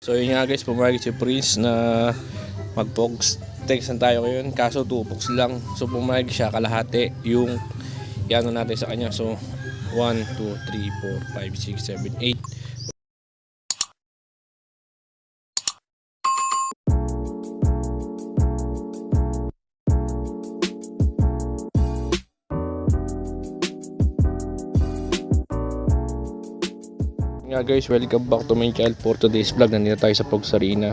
So yun nga guys, pumayag si Prince na mag-pogs text tayo ngayon, kaso 2 pogs lang. So pumayag siya, kalahati yung yano natin sa kanya. So 1, 2, 3, 4, 5, 6, 7, 8. Nga guys, welcome back to my channel. For today's vlog, nandito tayo sa Pogs Arena.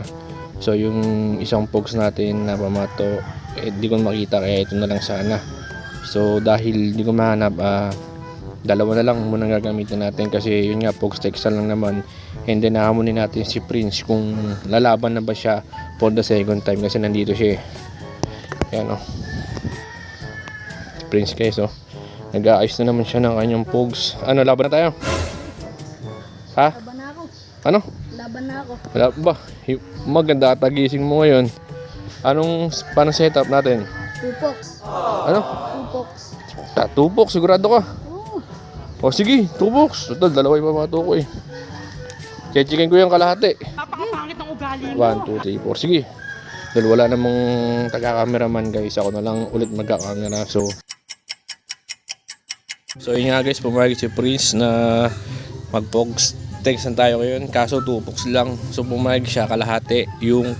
So yung isang Pogs natin na pamato, di ko makita, kaya ito na lang sana. So dahil di ko mahanap, dalawa na lang muna gagamitin natin, kasi yun nga, Pogs text lang naman. And then nakamunin natin si Prince kung lalaban na ba siya for the second time, kasi nandito siya. Yan o, Prince guys, nag-aayos na naman siya ng kanyang Pogs. Ano, laban na tayo? Ha? Laban na ako. Ano? Laban na ako. Wala ba? Maganda tagising mo ngayon. Paano setup natin? Tupoks. Ano? Tupoks. Tupok, sigurado ka? Oo. O sige, tupoks. Total, dalawa yung pamato ko eh. Chechikin ko yung kalahati. Napakapangit ng ugali mo. 1, 2, 3, 4. Sige. Dahil wala namang taga-cameraman guys. Ako na lang ulit magka-camera. So yun nga guys, pumayag si Prince na mag-pogs text tayo ngayon, kaso 2 pogs lang. So pumayag siya, kalahati yung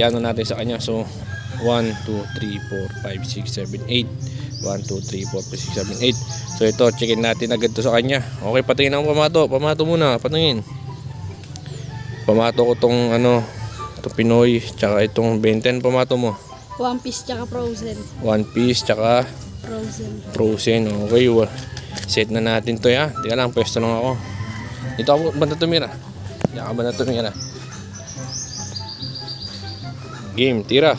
yano natin sa kanya. So 1, 2, 3, 4, 5, 6, 7, 8. 1, 2, 3, 4, 5, 6, 7, 8. So ito, checkin natin agad to sa kanya. Okay, patingin ang pamato. Pamato muna, patingin. Pamato ko tong to Pinoy, tsaka itong Benten. Pamato mo One Piece tsaka Frozen. One Piece tsaka Frozen. Okay, set na natin to ya. Teka lang, pwesto lang ako. Dito ako banda tumira. Diyan ka banda tumira. Game, tira.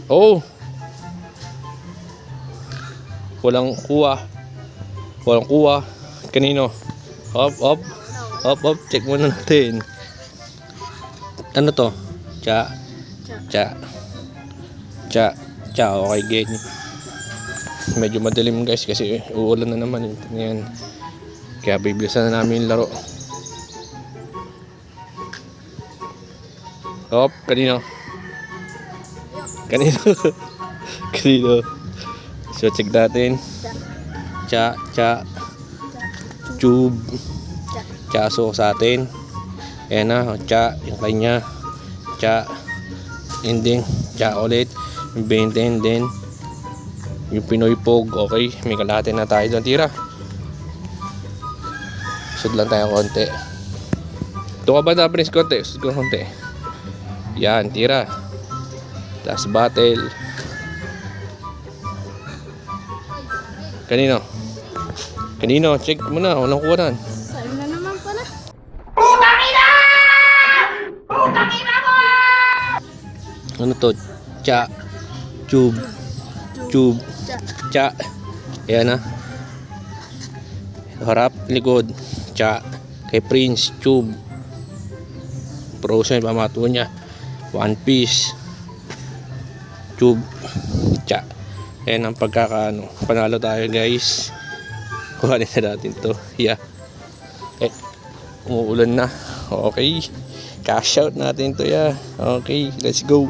Oh, walang kuha. Kanino? Up. Check muna natin. Ano to? Cha. Okay, game. Medyo madilim guys, kasi uulan na naman. Yan. Kaya bibilisan na namin yung laro. Kanino? So check natin. Cha. Tube. Chaso sa atin. Ayan na, cha, yung kanya. Cha. Ending. Cha ulit. Yung 20, then yung Pinoy Pog. Okay, may kalahati na tayo doon. Tira. Sud lang tayo konti. Ito ka ba na Prince? Konti. Sud ko konti. Yan, tira. Last battle. Kanino? Check mo na. Walang kuwanan. Sa'yo na naman pala. Putang ina mo! Ano to? Cha. Tube. Cha. Ayan na. Harap, likod. Cha. Kay Prince, Tube. Frozen, pamato niya. One Piece. Tube. Cha. Ayan ang pagkakaano. Panalo tayo guys. Kuhanin na natin to. Yeah. Umuulan na. Okay. Cash out natin to, yeah. Okay, let's go.